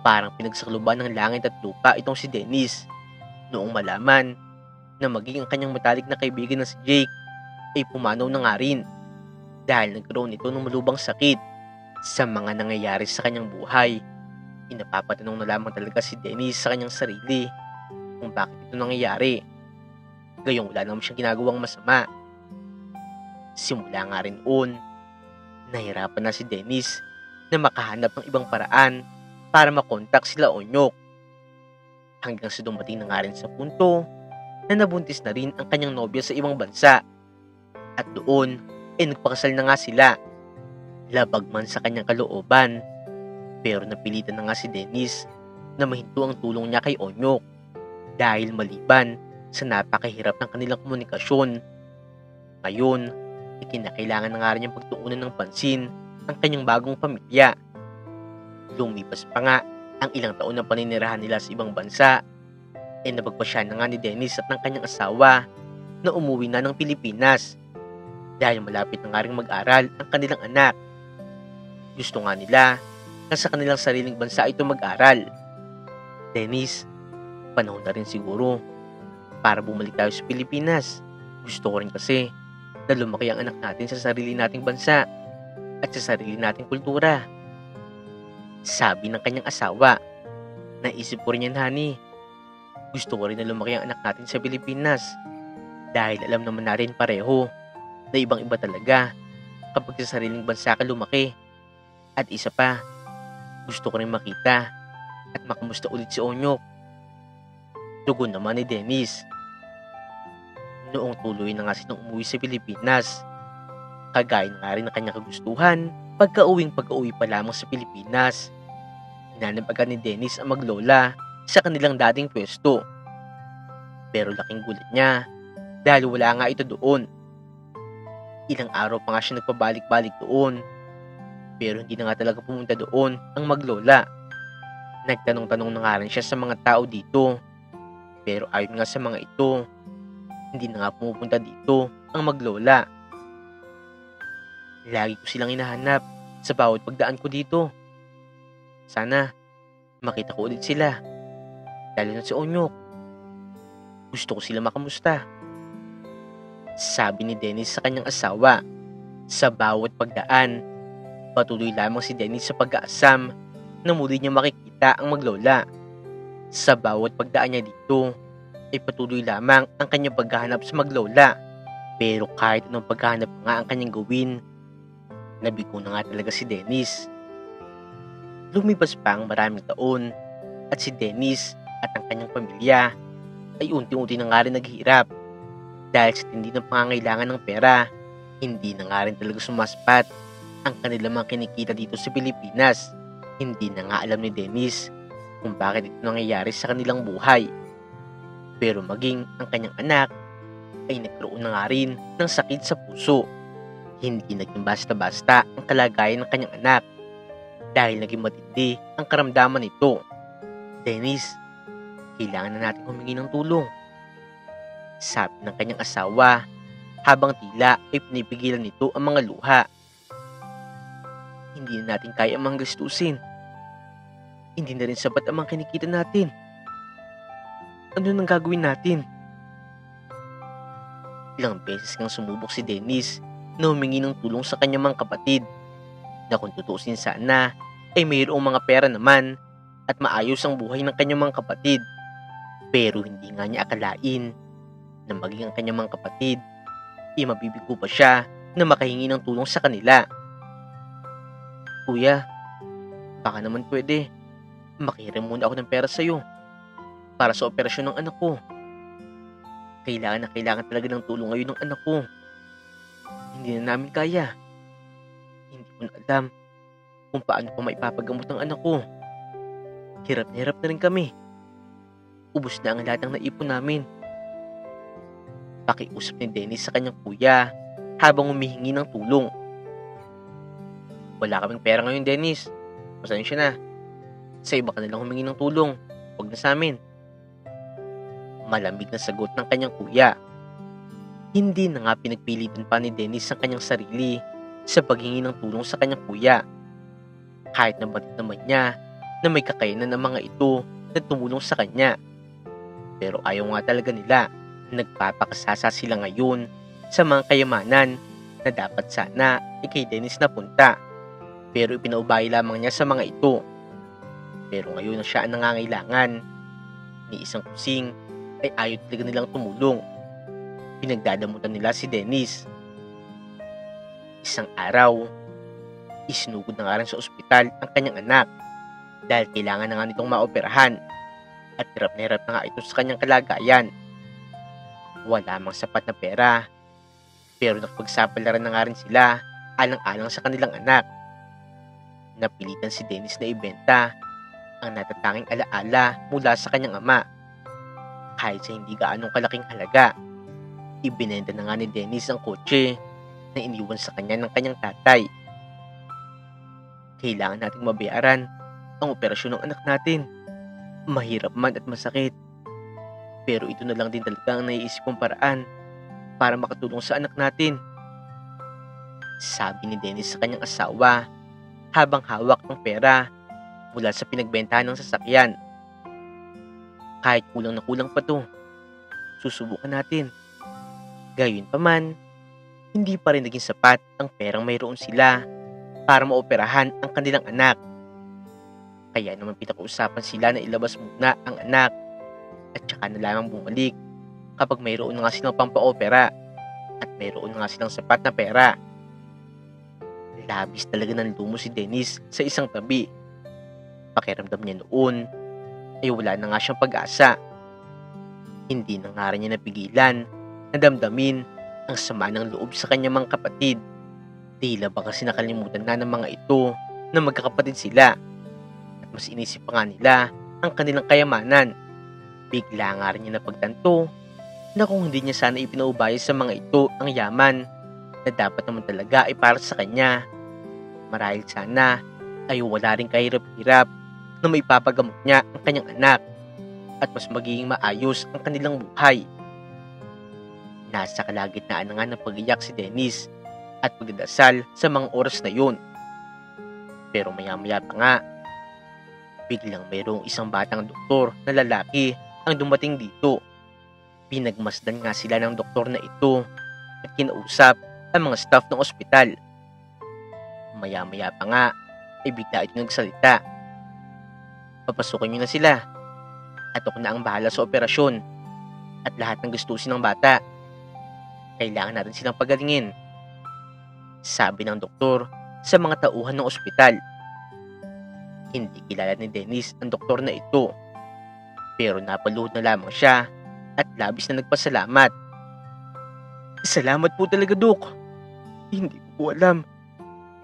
[SPEAKER 1] Parang pinagsakluban ng langit at lupa itong si Dennis noong malaman na maging ang kanyang matalik na kaibigan na si Jake ay pumanaw na nga rin dahil nagkaroon ito ng malubhang sakit. Sa mga nangyayari sa kanyang buhay, inapapatanong na lamang talaga si Dennis sa kanyang sarili kung bakit ito nangyayari. Gayong wala naman siyang ginagawang masama. Simula nga rin noon, nahirapan na si Dennis na makahanap ng ibang paraan para makontak sila Onyok. Hanggang sa dumating na nga rin sa punto na nabuntis na rin ang kanyang nobya sa ibang bansa. At doon, nagpakasal na nga sila. Labag man sa kanyang kalooban, pero napilitan na nga si Dennis na mahinto ang tulong niya kay Onyok dahil maliban sa napakahirap ng kanilang komunikasyon. Ngayon, ikinakailangan na nga rin niyang pagtuunan ng pansin ang kanyang bagong pamilya. Lumipas pa nga ang ilang taon na paninirahan nila sa ibang bansa, napagpasya na nga ni Dennis at ng kanyang asawa na umuwi na ng Pilipinas dahil malapit na nga rin mag-aral ang kanilang anak. Gusto nga nila na sa kanilang sariling bansa ito mag-aral. Dennis, panahon na rin siguro para bumalik tayo sa Pilipinas. Gusto ko rin kasi na lumaki ang anak natin sa sarili nating bansa at sa sarili nating kultura. Sabi ng kanyang asawa. Naisip ko rin yan, honey. Gusto ko rin na lumaki ang anak natin sa Pilipinas dahil alam naman natin pareho na ibang-iba talaga kapag sa sariling bansa ka lumaki. At isa pa, gusto ko rin makita at makamusta ulit si Onyok. Tugon naman ni Dennis. Noong tuloy na nga silang umuwi sa Pilipinas, kagaya na nga rin ng kanyang kagustuhan, pagka-uwi pa lamang sa Pilipinas, hinanap agad ni Dennis ang maglola sa kanilang dating pwesto. Pero laking gulat niya dahil wala nga ito doon. Ilang araw pa nga siya nagpabalik-balik doon, pero hindi na nga talaga pumunta doon ang maglola. Nagtanong-tanong na nga rin siya sa mga tao dito, pero ayon nga sa mga ito, hindi na nga pumupunta dito ang maglola. Lagi ko silang hinahanap sa bawat pagdaan ko dito. Sana makita ko ulit sila, lalo na si Onyok. Gusto ko sila makamusta. Sabi ni Dennis sa kanyang asawa. Sa bawat pagdaan, patuloy lamang si Dennis sa pag-aasam na muli niya makikita ang maglola. Sa bawat pagdaan niya dito, ay patuloy lamang ang kanyang paghahanap sa maglola. Pero kahit anong paghahanap nga ang kanyang gawin, nabigo na nga talaga si Dennis. Lumipas pa ang maraming taon at si Dennis at ang kanyang pamilya ay unti-unti na nga rin naghihirap. Dahil sa tindi ng pangangailangan ng pera, hindi na nga rin talaga sumaspat ang kanilang mga kinikita dito sa Pilipinas. Hindi na nga alam ni Dennis kung bakit ito nangyayari sa kanilang buhay. Pero maging ang kanyang anak ay nagkaroon na nga rin ng sakit sa puso. Hindi naging basta-basta ang kalagayan ng kanyang anak dahil naging matindi ang karamdaman nito. Dennis, kailangan na natin humingi ng tulong, sabi ng kanyang asawa habang tila ay pinipigilan nito ang mga luha. Hindi na natin kaya ang mga gastusin. Hindi na rin sapat ang mga kinikita natin. Ano nang gagawin natin? Ilang beses kang sumubok si Dennis na humingi ng tulong sa kanyang mga kapatid na kung tutusin sana ay mayroong mga pera naman at maayos ang buhay ng kanyang mga kapatid. Pero hindi nga niya akalain na maging ang kanyang mga kapatid ay mabibigo pa siya na makahingi ng tulong sa kanila. Kuya, baka naman pwede. Makihiram muna ako ng pera sa'yo para sa operasyon ng anak ko. Kailangan na kailangan talaga ng tulong ngayon ng anak ko. Hindi na namin kaya. Hindi ko na alam kung paano pa maipapagamot ng anak ko. Hirap na hirap na rin kami. Ubus na ang lahat ng naipon namin. Pakiusap ni Dennis sa kanyang kuya habang humihingi ng tulong. Wala kaming pera ngayon, Dennis. Pasensya na. Sa iba ka na lang humingi ng tulong. Huwag na sa amin. Malamig na sagot ng kanyang kuya. Hindi na nga pinagpilitan pa ni Dennis ang kanyang sarili sa paghingi ng tulong sa kanyang kuya. Kahit nabanggit naman niya na may kakayanan ng mga ito na tumulong sa kanya. Pero ayaw nga talaga nila. Nagpapakasasa sila ngayon sa mga kayamanan na dapat sana kay Dennis napunta. Pero ipinaubaya lamang niya sa mga ito. Pero ngayon na siya ang nangangailangan ni isang kusing ay ayaw talaga nilang tumulong. Pinagdadamutan nila si Dennis. Isang araw, isinugod na nga rin sa ospital ang kanyang anak dahil kailangan na nga nitong maoperahan at hirap na hirap na nga ito sa kanyang kalagayan. Wala mang sapat na pera pero nakipagsapalaran na nga rin sila alang-alang sa kanilang anak. Napilitan si Dennis na ibenta ang natatanging alaala mula sa kanyang ama. Kahit sa hindi gaanong kalaking halaga, ibinenta na nga ni Dennis ang kotse na iniwan sa kanya ng kanyang tatay. Kailangan nating mabayaran ang operasyon ng anak natin. Mahirap man at masakit. Pero ito na lang din talaga ang naiisip kong paraan para makatulong sa anak natin. Sabi ni Dennis sa kanyang asawa habang hawak ng pera mula sa pinagbentahan ng sasakyan. Kahit kulang na kulang pa to, susubukan natin. Gayunpaman, hindi pa rin naging sapat ang perang mayroon sila para maoperahan ang kanilang anak. Kaya naman pinag-uusapan sila na ilabas muna ang anak at saka na lamang bumalik kapag mayroon na nga silang pampaopera at mayroon na nga silang sapat na pera. Labis talaga ng lumo si Dennis sa isang tabi. Pakiramdam niya noon ay wala na nga siyang pag-asa. Hindi na nga rin niya napigilan na damdamin ang sama ng loob sa kanyang mga kapatid. Tila ba kasi nakalimutan na ng mga ito na magkakapatid sila at mas inisip pa nga nila ang kanilang kayamanan. Bigla nga rin niya napagtanto na kung hindi niya sana ipinaubaya sa mga ito ang yaman na dapat naman talaga ay para sa kanya, marahil sana ay wala rin kahirap-hirap na may papagamot niya ang kanyang anak at mas magiging maayos ang kanilang buhay. Nasa kalagitnaan na nga ng pag-iyak si Dennis at pagdadasal sa mga oras na yun. Pero maya-maya pa nga, biglang mayroong isang batang doktor na lalaki ang dumating dito. Pinagmasdan nga sila ng doktor na ito at kinausap ang mga staff ng ospital. Maya-maya pa nga ay bigla ito nagsalita. Papasukin niyo na sila at ako na ang bahala sa operasyon at lahat ng gustusin ng bata. Kailangan natin silang pagalingin, sabi ng doktor sa mga tauhan ng ospital. Hindi kilala ni Dennis ang doktor na ito, pero napaluhod na lamang siya at labis na nagpasalamat. Salamat po talaga, Dok. Hindi ko po alam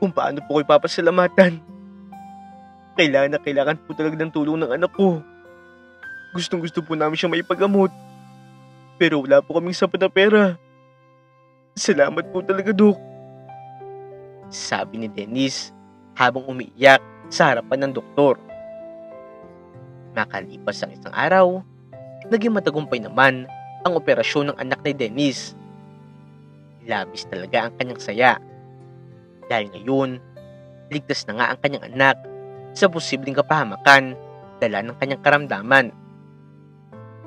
[SPEAKER 1] kung paano po ko ipapasalamatan. Kailangan na kailangan po talaga ng tulong ng anak ko. Gustong gusto po namin siyang maipagamot, pero wala po kaming sapat na pera. Salamat po talaga, Dok, sabi ni Dennis habang umiiyak sa harapan ng doktor. Nakalipas ang isang araw, naging matagumpay naman ang operasyon ng anak ni Dennis. Labis talaga ang kanyang saya dahil ngayon, ligtas na nga ang kanyang anak sa posibleng kapahamakan dala ng kanyang karamdaman.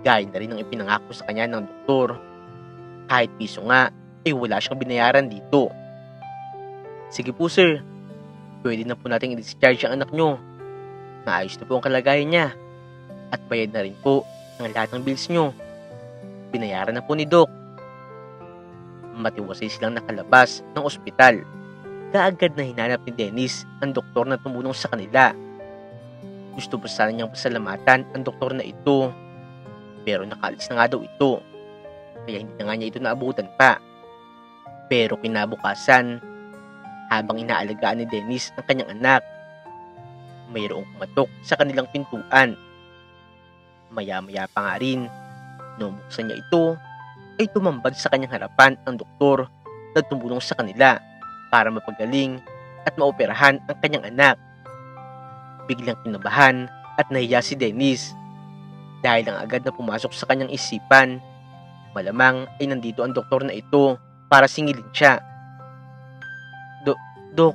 [SPEAKER 1] Gaya na rin ang ipinangako sa kanya ng doktor. Kahit piso nga, ay wala siyang binayaran dito. Sige po sir, pwede na po natin i-discharge ang anak nyo. Maayos na po ang kalagayan niya. At bayad na rin po ang lahat ng bills nyo. Binayaran na po ni Doc. Matiwasay silang nakalabas ng ospital. Kaagad na hinanap ni Dennis ang doktor na tumulong sa kanila. Gusto pa sana niyang pasalamatan ang doktor na ito, pero nakaalis na nga daw ito, kaya hindi na nga niya ito naabutan pa. Pero kinabukasan, habang inaalagaan ni Dennis ang kanyang anak, mayroong kumatok sa kanilang pintuan. Maya-maya pa nga rin, nung buksan niya ito, ay tumambad sa kanyang harapan ang doktor na tumulong sa kanila para mapagaling at maoperahan ang kanyang anak. Biglang kinabahan at nahiya si Dennis dahil ang agad na pumasok sa kanyang isipan, malamang ay nandito ang doktor na ito para singilin siya. Dok,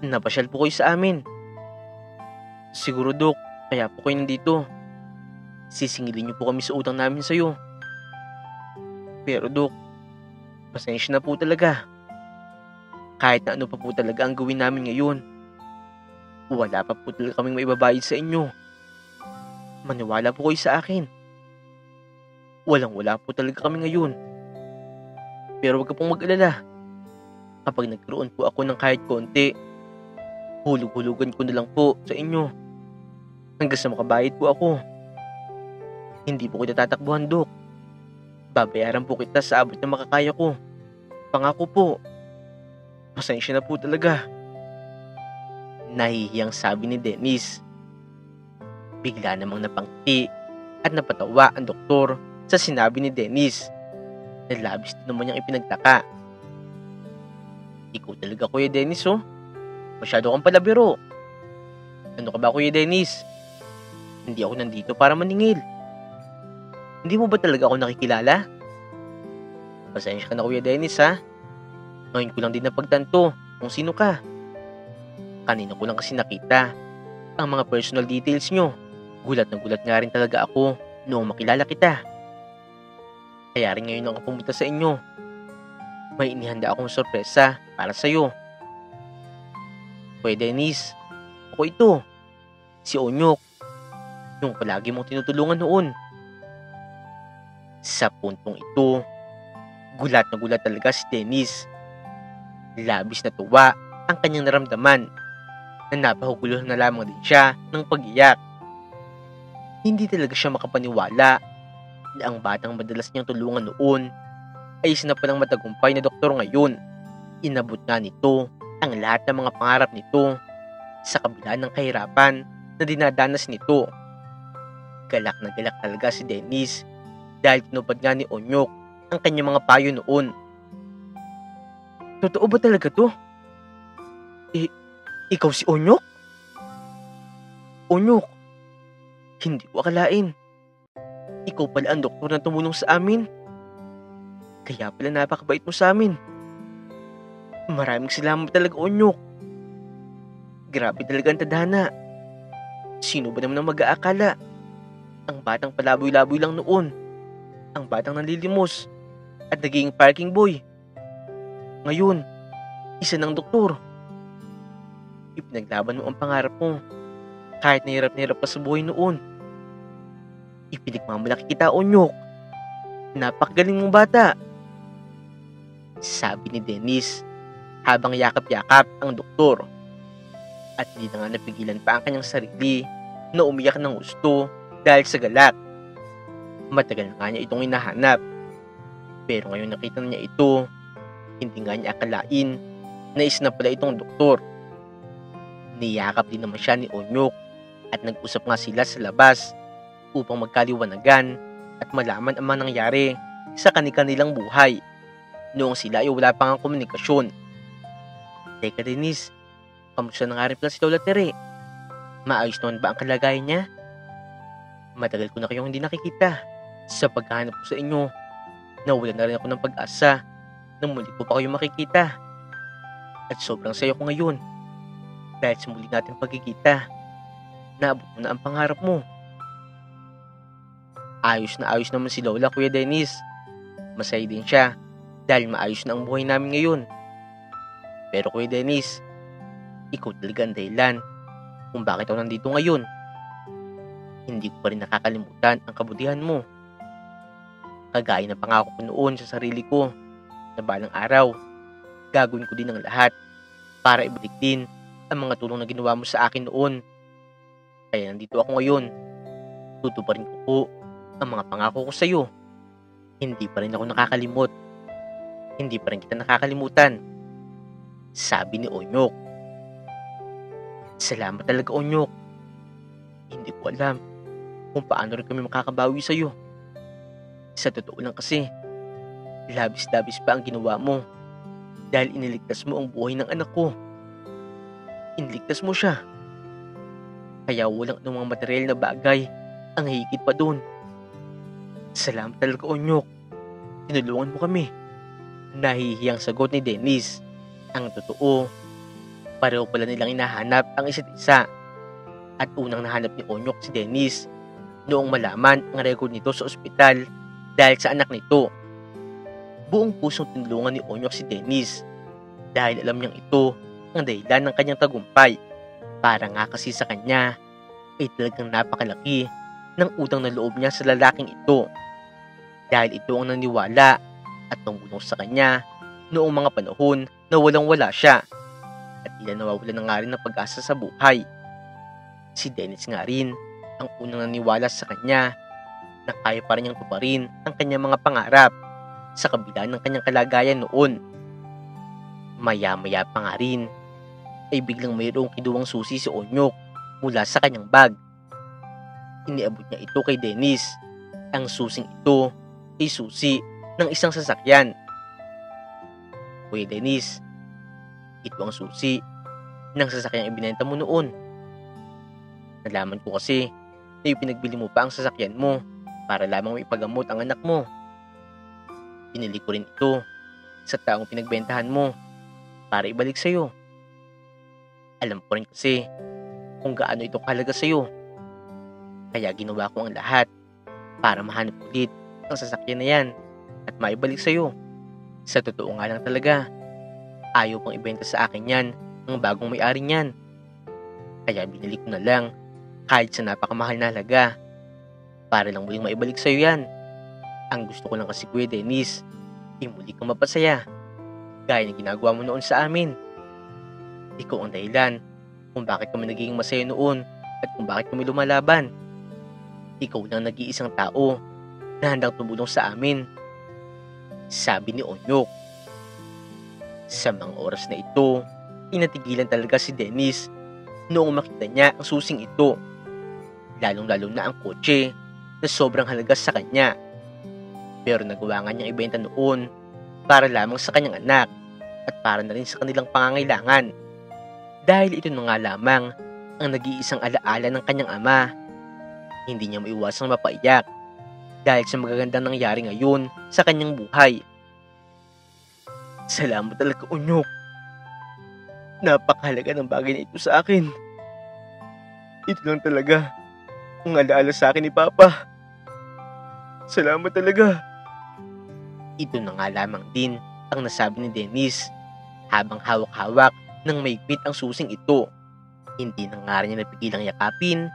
[SPEAKER 1] napasyal po kayo sa amin. Siguro Dok, kaya po kayo nandito. Sisingilin niyo po kami sa utang namin sa'yo. Pero Dok, pasensya na po talaga. Kahit na ano pa po talaga ang gawin namin ngayon, wala pa po talaga kaming maibabayad sa inyo. Maniwala po kayo sa akin. Walang-wala po talaga kami ngayon. Pero wag ka pong mag-alala. Kapag nagkaroon po ako ng kahit konti, hulug-hulugan ko na lang po sa inyo. Hanggang sa makabayad po ako. Hindi po kita tatakbuhan, Dok. Babayaran po kita sa abot na makakaya ko. Pangako po. Pasensya na po talaga. Nahihiyang sabi ni Dennis. Bigla namang napangiti at napatawa ang doktor sa sinabi ni Dennis. Labis din naman niyang ipinagtaka. Ikaw talaga, Kuya Dennis, oh. Masyado kang palabiro. Ano ka ba, Kuya Dennis? Hindi ako nandito para maningil. Hindi mo ba talaga ako nakikilala? Pasensya ka na, Kuya Dennis, ha? Ngayon ko lang din napagtanto kung sino ka. Kanina ko lang kasi nakita ang mga personal details nyo. Gulat na gulat nga rin talaga ako noong makilala kita. Kaya rin ngayon ako pumunta sa inyo. May inihanda akong sorpresa para sa'yo. Kuya Dennis, ako ito. Si Onyok. Yung palagi mong tinutulungan noon. Sa puntong ito, gulat na gulat talaga si Dennis. Labis na tuwa ang kanyang naramdaman na napahugulo na lamang din siya ng pag-iyak. Hindi talaga siya makapaniwala na ang batang madalas niyang tulungan noon ay isa na palang matagumpay na doktor ngayon. Inabot na nito ang lahat ng mga pangarap nito sa kabila ng kahirapan na dinadanas nito. Galak na galak talaga si Dennis dahil tinupad nga ni Onyok ang kanyang mga payo noon. Totoo ba talaga to? Ikaw si Onyok? Onyok, hindi ko akalain. Ikaw pala ang doktor na tumulong sa amin. Kaya pala napakabait mo sa amin. Maraming salamat talaga, Onyok. Grabe talaga ang tadhana. Sino ba naman ang mag-aakala? Ang batang palaboy-laboy lang noon. Ang batang nalilimos at naging parking boy. Ngayon, isa ng doktor. Ipinaglaban mo ang pangarap mo kahit na hirap ka sa buhay noon. Ipinagmamalaki kita, Onyok. Napakagaling mong bata. Sabi ni Dennis habang yakap-yakap ang doktor. At hindi na nga napigilan pa ang kanyang sarili na umiyak ng gusto dahil sa galak. Matagal na nga niya itong hinahanap. Pero ngayon nakita na niya ito, hindi nga niya akalain na isa na pala itong doktor. Niyakap din naman siya ni Onyok at nag-usap nga sila sa labas upang magkaliwanagan at malaman ang mga nangyari sa kanilang buhay noong sila ay wala pang komunikasyon. Teka Dennis, kamusta na nga rin pala si Lola Tere? Maayos naman ba ang kalagayan niya? Matagal ko na kayong hindi nakikita. Sa paghahanap ko sa inyo, nawalan na rin ako ng pag-asa na muli ko pa kayo makikita. At sobrang saya ko ngayon dahil sa muli natin pagkikita. Naabot mo na ang pangarap mo. Ayos na ayos naman si Lola, Kuya Dennis. Masaya din siya dahil maayos na ang buhay namin ngayon. Pero Kuya Dennis, ikaw talaga ang dahilan kung bakit ako nandito ngayon. Hindi ko pa rin nakakalimutan ang kabutihan mo. Kagaya ng pangako ko noon sa sarili ko na balang araw, gagawin ko din ang lahat para ibalik din ang mga tulong na ginawa mo sa akin noon. Kaya nandito ako ngayon. Tutuparin ko po ang mga pangako ko sa iyo. Hindi pa rin ako nakakalimot. Hindi pa rin kita nakakalimutan. Sabi ni Onyok. Salamat talaga, Onyok. Hindi ko alam kung paano rin kami makakabawi sa iyo. Sa totoo lang kasi, labis-labis pa ang ginawa mo dahil iniligtas mo ang buhay ng anak ko. Iniligtas mo siya. Kaya walang anumang material na bagay ang higit pa doon. Salamat talaga, Onyok. Tinulungan mo kami. Nahihiyang sagot ni Dennis. Ang totoo, pareho pala nilang hinahanap ang isa't isa. At unang nahanap ni Onyok si Dennis noong malaman ang record nito sa ospital dahil sa anak nito. Buong pusong tinulungan ni Onyok si Dennis dahil alam niyang ito ang dahilan ng kanyang tagumpay. Para nga kasi sa kanya ay talagang napakalaki ng utang na loob niya sa lalaking ito. Dahil ito ang naniwala at tumulong sa kanya noong mga panahon na walang-wala siya at tila nawawala na nga rin ng pag-asa sa buhay. Si Dennis nga rin ang unang naniwala sa kanya na kaya pa rin niyang tuparin ang kanyang mga pangarap sa kabila ng kanyang kalagayan noon. Maya-maya pa nga rin ay biglang mayroong kinuwang susi si Onyok mula sa kanyang bag. Iniabot niya ito kay Dennis. Ang susing ito ay susi ng isang sasakyan. Kuya Dennis, ito ang susi ng sasakyang ibinenta mo noon. Nalaman ko kasi na ipinagbili mo pa ang sasakyan mo para lamang maipagamot ang anak mo. Pinili ko rin ito sa taong pinagbentahan mo para ibalik sa iyo. Alam ko rin kasi kung gaano ito kahalaga sa iyo. Kaya ginawa ko ang lahat para mahanap ulit ang sasakyan na yan at maibalik sa iyo. Sa totoo nga lang talaga, ayaw pang ibenta sa akin yan ng bagong may-ari niyan. Kaya binili ko na lang kahit sa napakamahal na halaga para lang muling maibalik sa iyo yan. Ang gusto ko lang kasi, Kuya Dennis, muli kang mapasaya gaya ng ginagawa mo noon sa amin. Ikaw ang dahilan kung bakit kami nagiging masaya noon at kung bakit kami lumalaban. Ikaw lang nag-iisang tao na handang tumulong sa amin. Sabi ni Onyok. Sa mga oras na ito, inatigilan talaga si Dennis noong makita niya ang susing ito. Lalong-lalo na ang kotse na sobrang halaga sa kanya. Pero nagawa nga niyang ibenta noon para lamang sa kanyang anak at para na rin sa kanilang pangangailangan. Dahil ito na nga lamang ang nag-iisang alaala ng kanyang ama. Hindi niya maiwasang mapaiyak dahil sa magagandang nangyari ngayon sa kanyang buhay. Salamat talaga, Onyok. Napakahalaga ng bagay na ito sa akin. Ito lang talaga ang alaala sa akin ni Papa. Salamat talaga. Ito na nga lamang din ang nasabi ni Dennis habang hawak-hawak ng maigpit ang susing ito. Hindi na nga rin niya napigilang yakapin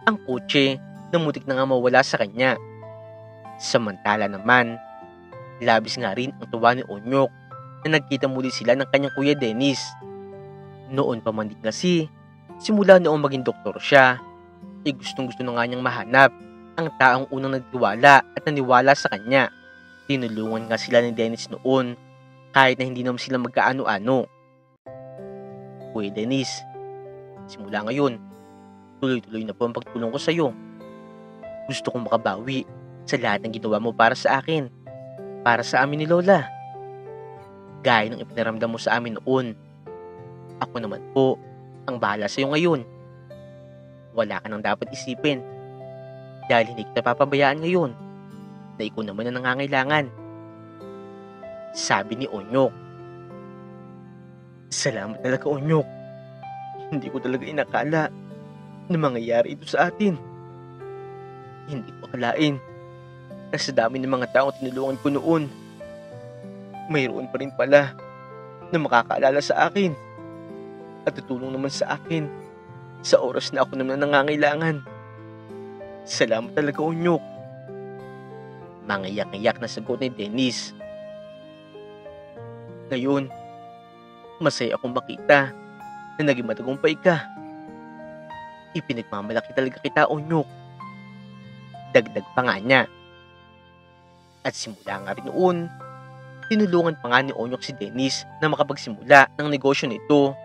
[SPEAKER 1] ang kotse na mutik na nga mawala sa kanya. Samantala naman, labis nga rin ang tuwa ni Onyok na nagkita muli sila ng kanyang Kuya Dennis. Noon pa man din kasi, simula noong maging doktor siya, ay gustong-gusto na nga niyang mahanap ang taong unang nagtiwala at naniwala sa kanya. Tinulungan nga sila ni Dennis noon kahit na hindi naman sila magkaano-ano. Kuya Dennis, simula ngayon, tuloy-tuloy na po ang pagtulong ko sa iyo. Gusto kong makabawi sa lahat ng ginawa mo para sa akin, para sa amin ni Lola. Gaya ng ipinaramdam mo sa amin noon. Ako naman po ang bahala sa iyo ngayon. Wala ka nang dapat isipin dahil hindi kita papabayaan ngayon na ikaw naman ang nangangailangan. Sabi ni Onyok. Salamat talaga, Onyok. Hindi ko talaga inakala na mangyayari ito sa atin. Hindi ko akalain na sa dami ng mga taong tinulungan ko noon, mayroon pa rin pala na makakaalala sa akin at tutulong naman sa akin sa oras na ako naman nangangailangan. Salamat talaga, Onyok. Mangiyak-iyak na sagot ni Dennis. Ngayon, masaya akong makita na naging matagumpay ka. Ipinagmamalaki talaga kita, Onyok. Dagdag pa nga niya. At simula nga rin noon, tinulungan pa nga ni Onyok si Dennis na makapagsimula ng negosyo nito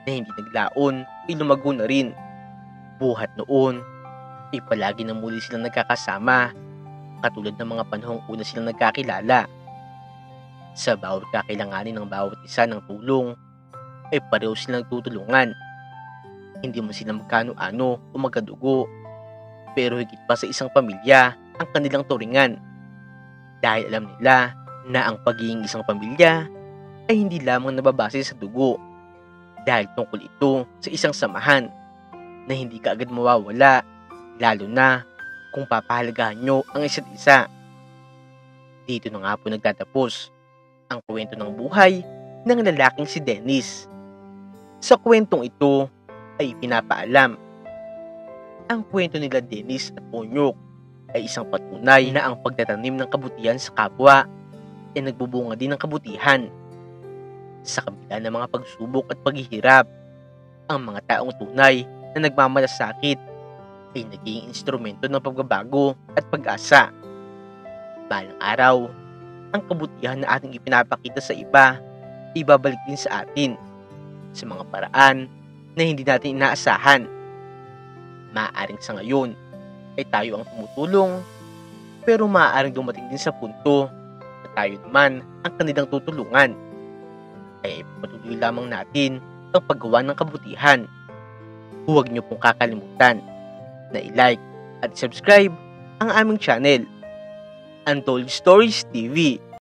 [SPEAKER 1] na hindi naglaon ay lumago na rin. Buhat noon ay palagi na muli silang nagkakasama katulad ng mga panahong una silang nagkakilala. Sa bawat kakailanganin ng bawat isa ng tulong ay pareho silang nagtutulungan. Hindi man sila magkano-ano o magkadugo, pero higit pa sa isang pamilya ang kanilang turingan. Dahil alam nila na ang pagiging isang pamilya ay hindi lamang nababase sa dugo, dahil tungkol ito sa isang samahan na hindi kaagad mawawala, lalo na kung papahalagahan nyo ang isa't isa. Dito na nga po nagtatapos ang kwento ng buhay ng lalaking si Dennis. Sa kwentong ito ay pinapaalam ang kwento nila Dennis at Onyok ay isang patunay na ang pagtatanim ng kabutihan sa kapwa ay nagbubunga din ng kabutihan. Sa kabila ng mga pagsubok at paghihirap, ang mga taong tunay na nagmamalasakit ay naging instrumento ng pagbabago at pag-asa. Balang araw, ang kabutihan na ating ipinapakita sa iba ay babalik din sa atin sa mga paraan na hindi natin inaasahan. Maaaring sa ngayon ay tayo ang tumutulong, pero maaaring dumating din sa punto na tayo naman ang kanilang tutulungan. Kaya ipatuloy lamang natin ang paggawa ng kabutihan. Huwag niyo pong kakalimutan na i-like at subscribe ang aming channel, Untold Stories TV.